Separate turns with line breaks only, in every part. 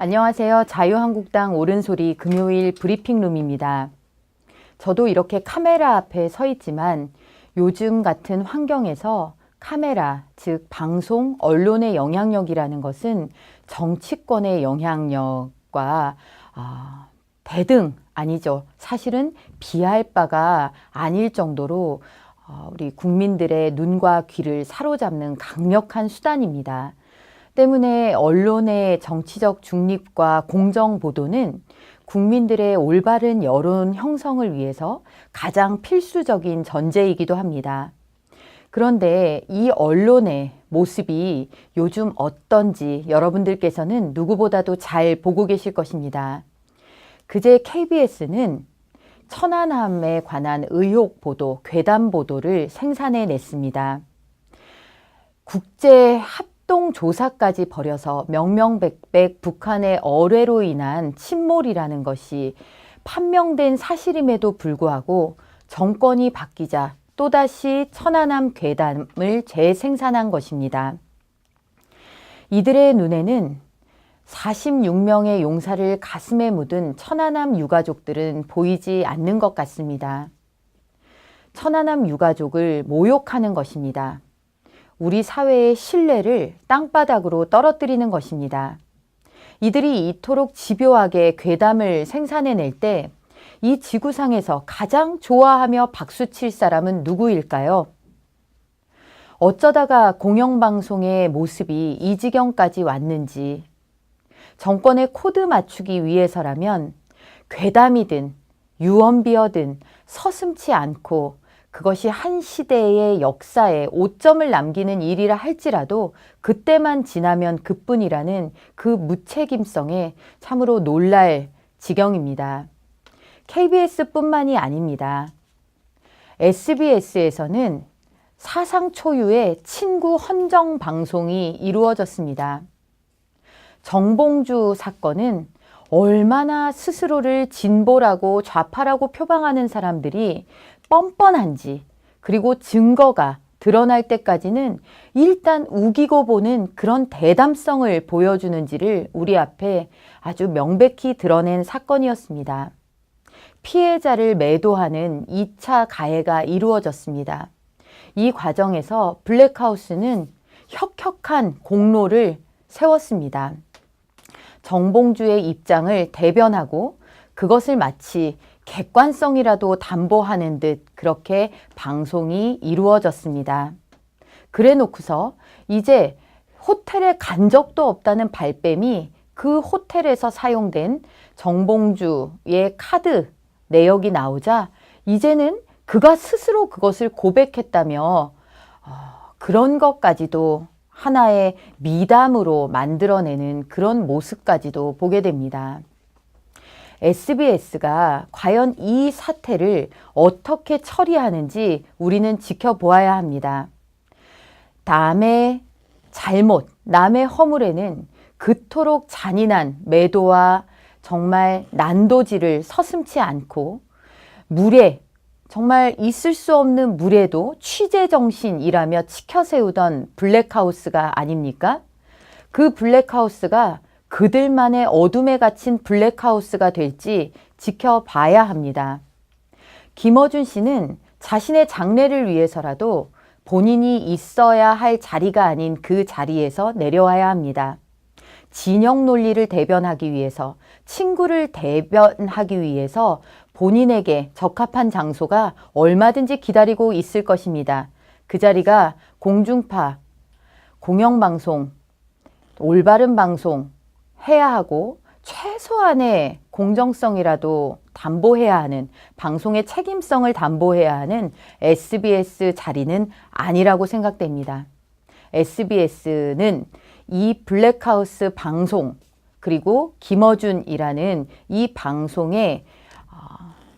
안녕하세요. 자유한국당 옳은소리 금요일 브리핑룸입니다. 저도 이렇게 카메라 앞에 서 있지만 요즘 같은 환경에서 카메라, 즉 방송, 언론의 영향력이라는 것은 정치권의 영향력과 대등 아니죠. 사실은 비할 바가 아닐 정도로 우리 국민들의 눈과 귀를 사로잡는 강력한 수단입니다. 때문에 언론의 정치적 중립과 공정 보도는 국민들의 올바른 여론 형성을 위해서 가장 필수적인 전제이기도 합니다. 그런데 이 언론의 모습이 요즘 어떤지 여러분들께서는 누구보다도 잘 보고 계실 것입니다. 그제 KBS는 천안함에 관한 의혹 보도, 괴담 보도를 생산해냈습니다. 국제 합동 조사까지 벌여서 명명백백 북한의 어뢰로 인한 침몰이라는 것이 판명된 사실임에도 불구하고 정권이 바뀌자 또다시 천안함 괴담을 재생산한 것입니다. 이들의 눈에는 46명의 용사를 가슴에 묻은 천안함 유가족들은 보이지 않는 것 같습니다. 천안함 유가족을 모욕하는 것입니다. 우리 사회의 신뢰를 땅바닥으로 떨어뜨리는 것입니다. 이들이 이토록 집요하게 괴담을 생산해낼 때 이 지구상에서 가장 좋아하며 박수칠 사람은 누구일까요? 어쩌다가 공영방송의 모습이 이 지경까지 왔는지 정권의 코드 맞추기 위해서라면 괴담이든 유언비어든 서슴지 않고 그것이 한 시대의 역사에 오점을 남기는 일이라 할지라도 그때만 지나면 그뿐이라는 그 무책임성에 참으로 놀랄 지경입니다. KBS뿐만이 아닙니다. SBS에서는 사상 초유의 친구 헌정 방송이 이루어졌습니다. 정봉주 사건은 얼마나 스스로를 진보라고 좌파라고 표방하는 사람들이 뻔뻔한지 그리고 증거가 드러날 때까지는 일단 우기고 보는 그런 대담성을 보여주는지를 우리 앞에 아주 명백히 드러낸 사건이었습니다. 피해자를 매도하는 2차 가해가 이루어졌습니다. 이 과정에서 블랙하우스는 혁혁한 공로를 세웠습니다. 정봉주의 입장을 대변하고 그것을 마치 객관성이라도 담보하는 듯 그렇게 방송이 이루어졌습니다. 그래 놓고서 이제 호텔에 간 적도 없다는 발뺌이 그 호텔에서 사용된 정봉주의 카드 내역이 나오자 이제는 그가 스스로 그것을 고백했다며 그런 것까지도 하나의 미담으로 만들어내는 그런 모습까지도 보게 됩니다. SBS가 과연 이 사태를 어떻게 처리하는지 우리는 지켜보아야 합니다. 남의 잘못, 남의 허물에는 그토록 잔인한 매도와 정말 난도질을 서슴지 않고 무례, 정말 있을 수 없는 무례도 취재정신이라며 치켜세우던 블랙하우스가 아닙니까? 그 블랙하우스가 그들만의 어둠에 갇힌 블랙하우스가 될지 지켜봐야 합니다. 김어준 씨는 자신의 장래를 위해서라도 본인이 있어야 할 자리가 아닌 그 자리에서 내려와야 합니다. 진영 논리를 대변하기 위해서, 친구를 대변하기 위해서 본인에게 적합한 장소가 얼마든지 기다리고 있을 것입니다. 그 자리가 공중파, 공영방송, 올바른 방송 해야 하고 최소한의 공정성이라도 담보해야 하는, 방송의 책임성을 담보해야 하는 SBS 자리는 아니라고 생각됩니다. SBS는 이 블랙하우스 방송 그리고 김어준이라는 이 방송의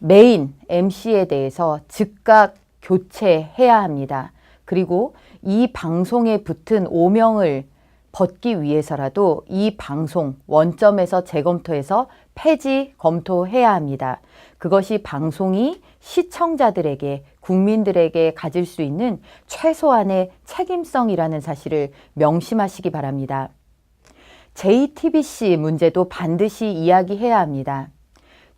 메인 MC에 대해서 즉각 교체해야 합니다. 그리고 이 방송에 붙은 오명을 벗기 위해서라도 이 방송 원점에서 재검토해서 폐지 검토해야 합니다. 그것이 방송이 시청자들에게, 국민들에게 가질 수 있는 최소한의 책임성이라는 사실을 명심하시기 바랍니다. JTBC 문제도 반드시 이야기해야 합니다.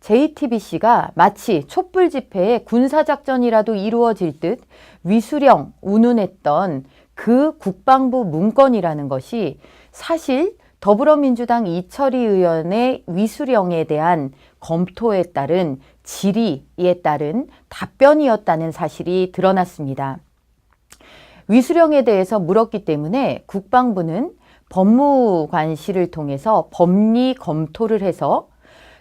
JTBC가 마치 촛불 집회에 군사작전이라도 이루어질 듯 위수령 운운했던 그 국방부 문건이라는 것이 사실 더불어민주당 이철희 의원의 위수령에 대한 검토에 따른 질의에 따른 답변이었다는 사실이 드러났습니다. 위수령에 대해서 물었기 때문에 국방부는 법무관실을 통해서 법리 검토를 해서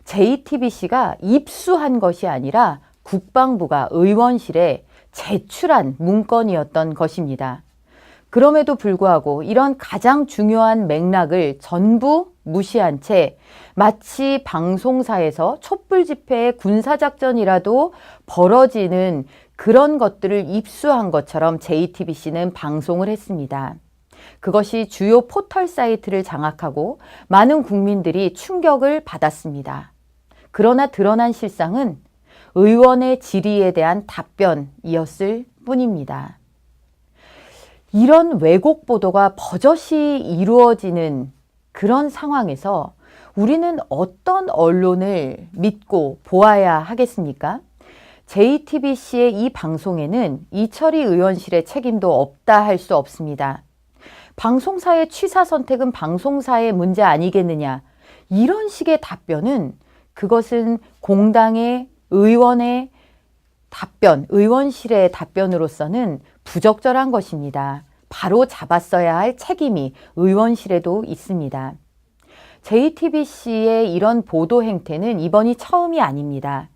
JTBC가 입수한 것이 아니라 국방부가 의원실에 제출한 문건이었던 것입니다. 그럼에도 불구하고 이런 가장 중요한 맥락을 전부 무시한 채 마치 방송사에서 촛불 집회의 군사작전이라도 벌어지는 그런 것들을 입수한 것처럼 JTBC는 방송을 했습니다. 그것이 주요 포털 사이트를 장악하고 많은 국민들이 충격을 받았습니다. 그러나 드러난 실상은 의원의 질의에 대한 답변이었을 뿐입니다. 이런 왜곡 보도가 버젓이 이루어지는 그런 상황에서 우리는 어떤 언론을 믿고 보아야 하겠습니까? JTBC의 이 방송에는 이철희 의원실의 책임도 없다 할 수 없습니다. 방송사의 취사 선택은 방송사의 문제 아니겠느냐. 이런 식의 답변은 그것은 공당의 의원의 답변, 의원실의 답변으로서는 부적절한 것입니다. 바로 잡았어야 할 책임이 의원실에도 있습니다. JTBC의 이런 보도 행태는 이번이 처음이 아닙니다.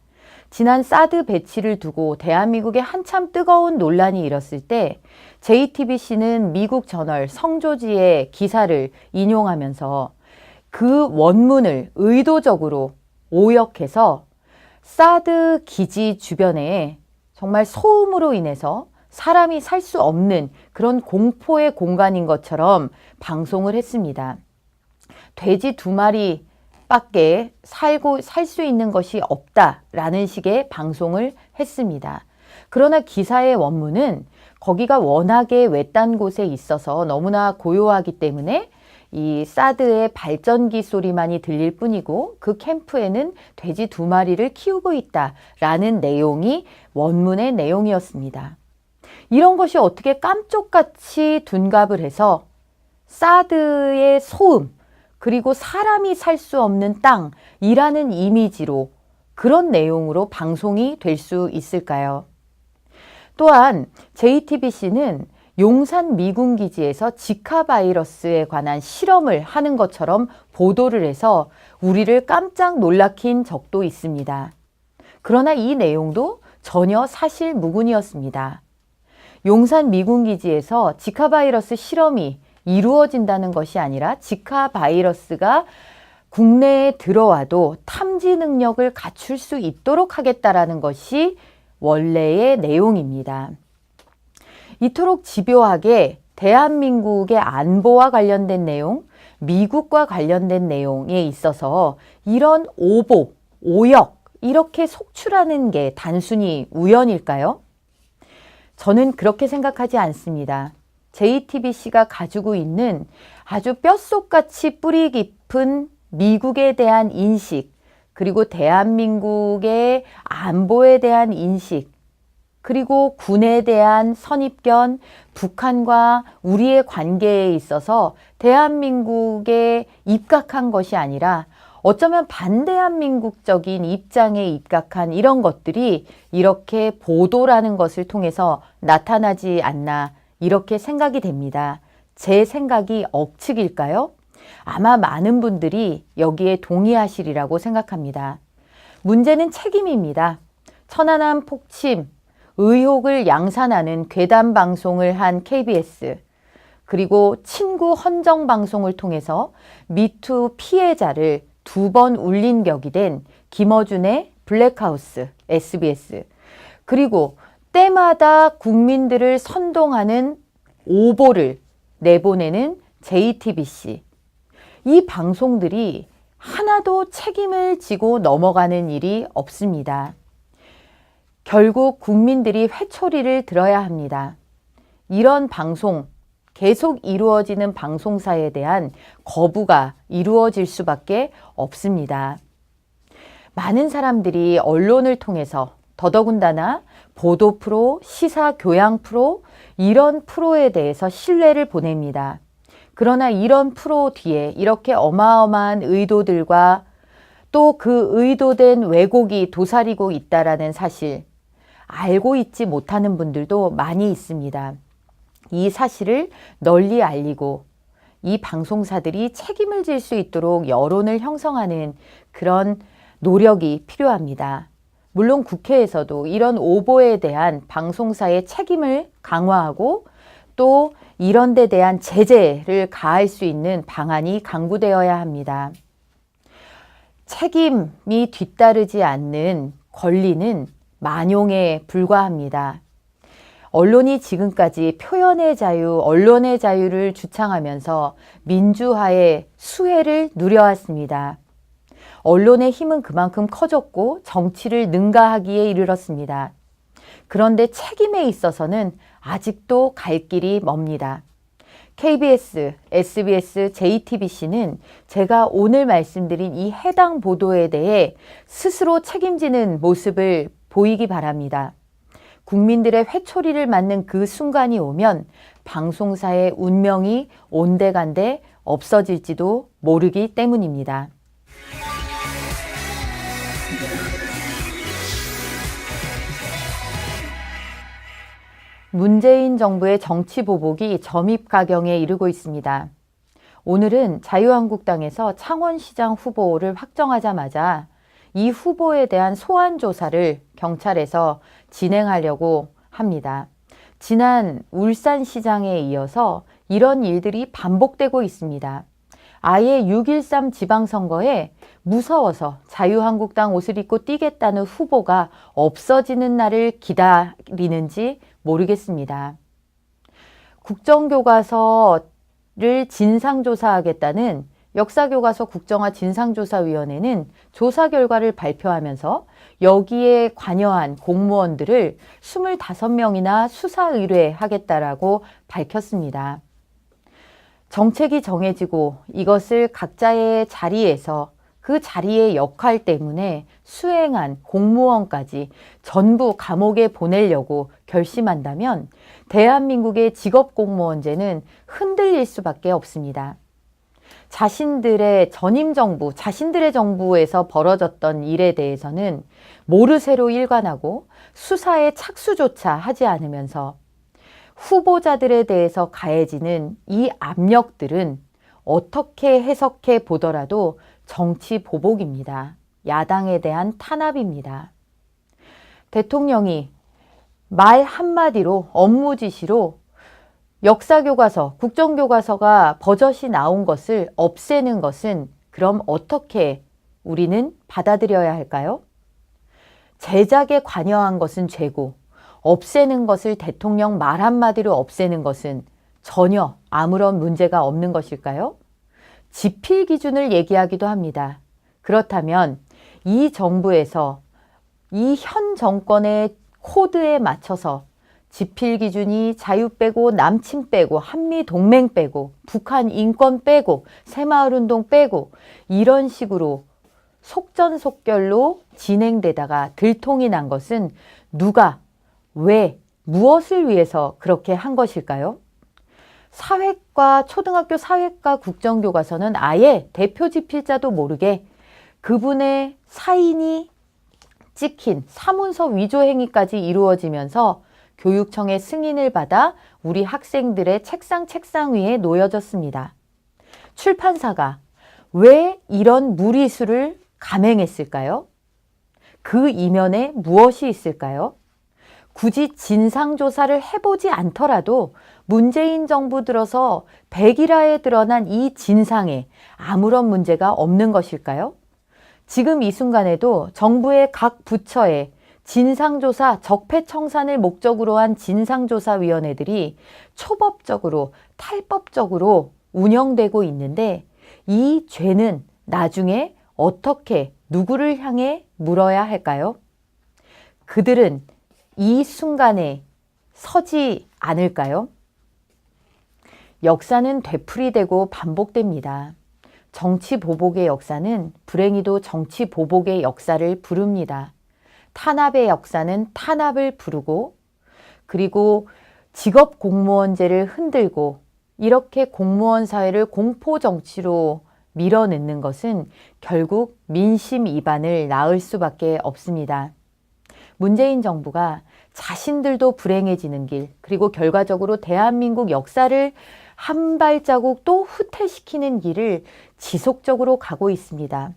지난 사드 배치를 두고 대한민국에 한참 뜨거운 논란이 일었을 때 JTBC는 미국 저널 성조지의 기사를 인용하면서 그 원문을 의도적으로 오역해서 사드 기지 주변에 정말 소음으로 인해서 사람이 살 수 없는 그런 공포의 공간인 것처럼 방송을 했습니다. 돼지 2마리밖에 살 수 있는 것이 없다라는 식의 방송을 했습니다. 그러나 기사의 원문은 거기가 워낙에 외딴 곳에 있어서 너무나 고요하기 때문에 이 사드의 발전기 소리만이 들릴 뿐이고 그 캠프에는 돼지 2마리를 키우고 있다라는 내용이 원문의 내용이었습니다. 이런 것이 어떻게 깜쪽같이 둔갑을 해서 사드의 소음 그리고 사람이 살 수 없는 땅이라는 이미지로 그런 내용으로 방송이 될 수 있을까요? 또한 JTBC는 용산 미군기지에서 지카 바이러스에 관한 실험을 하는 것처럼 보도를 해서 우리를 깜짝 놀라킨 적도 있습니다. 그러나 이 내용도 전혀 사실 무근이었습니다. 용산 미군기지에서 지카 바이러스 실험이 이루어진다는 것이 아니라 지카 바이러스가 국내에 들어와도 탐지 능력을 갖출 수 있도록 하겠다라는 것이 원래의 내용입니다. 이토록 집요하게 대한민국의 안보와 관련된 내용, 미국과 관련된 내용에 있어서 이런 오보, 오역 이렇게 속출하는 게 단순히 우연일까요? 저는 그렇게 생각하지 않습니다. JTBC가 가지고 있는 아주 뼛속같이 뿌리 깊은 미국에 대한 인식, 그리고 대한민국의 안보에 대한 인식, 그리고 군에 대한 선입견, 북한과 우리의 관계에 있어서 대한민국에 입각한 것이 아니라 어쩌면 반대한민국적인 입장에 입각한 이런 것들이 이렇게 보도라는 것을 통해서 나타나지 않나 이렇게 생각이 됩니다. 제 생각이 억측일까요? 아마 많은 분들이 여기에 동의하시리라고 생각합니다. 문제는 책임입니다. 천안함 폭침, 의혹을 양산하는 괴담 방송을 한 KBS, 그리고 친구 헌정 방송을 통해서 미투 피해자를 2번 울린 격이 된 김어준의 블랙하우스, SBS, 그리고 때마다 국민들을 선동하는 오보를 내보내는 JTBC. 이 방송들이 하나도 책임을 지고 넘어가는 일이 없습니다. 결국 국민들이 회초리를 들어야 합니다. 이런 방송 계속 이루어지는 방송사에 대한 거부가 이루어질 수밖에 없습니다. 많은 사람들이 언론을 통해서 더더군다나 보도 프로, 시사 교양 프로, 이런 프로에 대해서 신뢰를 보냅니다. 그러나 이런 프로 뒤에 이렇게 어마어마한 의도들과 또 그 의도된 왜곡이 도사리고 있다라는 사실, 알고 있지 못하는 분들도 많이 있습니다. 이 사실을 널리 알리고 이 방송사들이 책임을 질 수 있도록 여론을 형성하는 그런 노력이 필요합니다. 물론 국회에서도 이런 오보에 대한 방송사의 책임을 강화하고 또 이런 데 대한 제재를 가할 수 있는 방안이 강구되어야 합니다. 책임이 뒤따르지 않는 권리는 만용에 불과합니다. 언론이 지금까지 표현의 자유, 언론의 자유를 주창하면서 민주화의 수혜를 누려왔습니다. 언론의 힘은 그만큼 커졌고 정치를 능가하기에 이르렀습니다. 그런데 책임에 있어서는 아직도 갈 길이 멉니다. KBS, SBS, JTBC는 제가 오늘 말씀드린 이 해당 보도에 대해 스스로 책임지는 모습을 보이기 바랍니다. 국민들의 회초리를 맞는 그 순간이 오면 방송사의 운명이 온데간데 없어질지도 모르기 때문입니다. 문재인 정부의 정치 보복이 점입가경에 이르고 있습니다. 오늘은 자유한국당에서 창원시장 후보를 확정하자마자 이 후보에 대한 소환 조사를 경찰에서 진행하려고 합니다. 지난 울산시장에 이어서 이런 일들이 반복되고 있습니다. 아예 6.13 지방선거에 무서워서 자유한국당 옷을 입고 뛰겠다는 후보가 없어지는 날을 기다리는지 모르겠습니다. 국정교과서를 진상조사하겠다는 역사교과서 국정화 진상조사위원회는 조사 결과를 발표하면서 여기에 관여한 공무원들을 25명이나 수사 의뢰하겠다라고 밝혔습니다. 정책이 정해지고 이것을 각자의 자리에서 그 자리의 역할 때문에 수행한 공무원까지 전부 감옥에 보내려고 결심한다면 대한민국의 직업공무원제는 흔들릴 수밖에 없습니다. 자신들의 전임 정부, 자신들의 정부에서 벌어졌던 일에 대해서는 모르쇠로 일관하고 수사에 착수조차 하지 않으면서 후보자들에 대해서 가해지는 이 압력들은 어떻게 해석해 보더라도 정치 보복입니다. 야당에 대한 탄압입니다. 대통령이 말 한마디로 업무 지시로 역사교과서, 국정교과서가 버젓이 나온 것을 없애는 것은 그럼 어떻게 우리는 받아들여야 할까요? 제작에 관여한 것은 죄고 없애는 것을 대통령 말 한마디로 없애는 것은 전혀 아무런 문제가 없는 것일까요? 지필 기준을 얘기하기도 합니다. 그렇다면 이 정부에서 이 현 정권의 코드에 맞춰서 지필 기준이 자유 빼고 남친 빼고 한미 동맹 빼고 북한 인권 빼고 새마을운동 빼고 이런 식으로 속전속결로 진행되다가 들통이 난 것은 누가, 왜, 무엇을 위해서 그렇게 한 것일까요? 사회과 초등학교 사회과 국정교과서는 아예 대표 지필자도 모르게 그분의 사인이 찍힌 사문서 위조 행위까지 이루어지면서 교육청의 승인을 받아 우리 학생들의 책상 위에 놓여졌습니다. 출판사가 왜 이런 무리수를 감행했을까요? 그 이면에 무엇이 있을까요? 굳이 진상조사를 해보지 않더라도 문재인 정부 들어서 백일화에 드러난 이 진상에 아무런 문제가 없는 것일까요? 지금 이 순간에도 정부의 각 부처에 진상조사, 적폐청산을 목적으로 한 진상조사위원회들이 초법적으로, 탈법적으로 운영되고 있는데 이 죄는 나중에 어떻게, 누구를 향해 물어야 할까요? 그들은 이 순간에 서지 않을까요? 역사는 되풀이되고 반복됩니다. 정치 보복의 역사는 불행히도 정치 보복의 역사를 부릅니다. 탄압의 역사는 탄압을 부르고, 그리고 직업 공무원제를 흔들고 이렇게 공무원 사회를 공포 정치로 밀어넣는 것은 결국 민심 이반을 낳을 수밖에 없습니다. 문재인 정부가 자신들도 불행해지는 길, 그리고 결과적으로 대한민국 역사를 한 발자국 또 후퇴시키는 길을 지속적으로 가고 있습니다.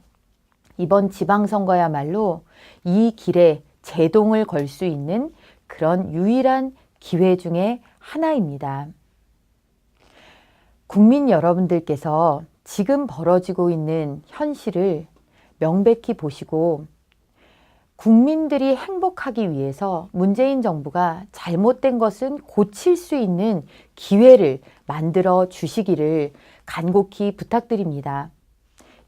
이번 지방선거야말로 이 길에 제동을 걸 수 있는 그런 유일한 기회 중에 하나입니다. 국민 여러분들께서 지금 벌어지고 있는 현실을 명백히 보시고 국민들이 행복하기 위해서 문재인 정부가 잘못된 것은 고칠 수 있는 기회를 만들어 주시기를 간곡히 부탁드립니다.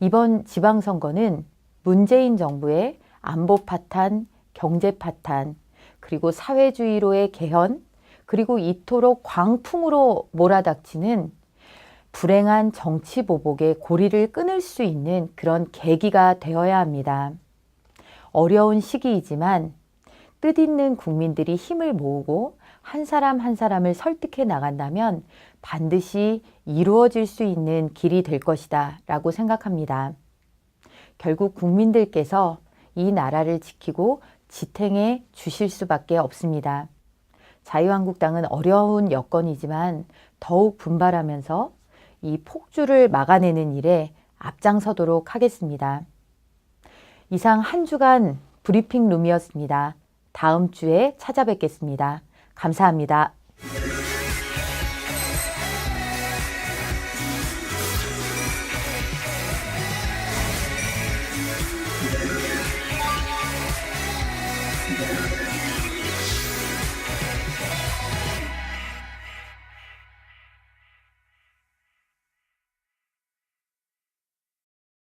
이번 지방선거는 문재인 정부의 안보 파탄, 경제 파탄, 그리고 사회주의로의 개헌, 그리고 이토록 광풍으로 몰아닥치는 불행한 정치 보복의 고리를 끊을 수 있는 그런 계기가 되어야 합니다. 어려운 시기이지만 뜻있는 국민들이 힘을 모으고 한 사람 한 사람을 설득해 나간다면 반드시 이루어질 수 있는 길이 될 것이다 라고 생각합니다. 결국 국민들께서 이 나라를 지키고 지탱해 주실 수밖에 없습니다. 자유한국당은 어려운 여건이지만 더욱 분발하면서 이 폭주를 막아내는 일에 앞장서도록 하겠습니다. 이상 한 주간 브리핑 룸이었습니다. 다음 주에 찾아뵙겠습니다. 감사합니다.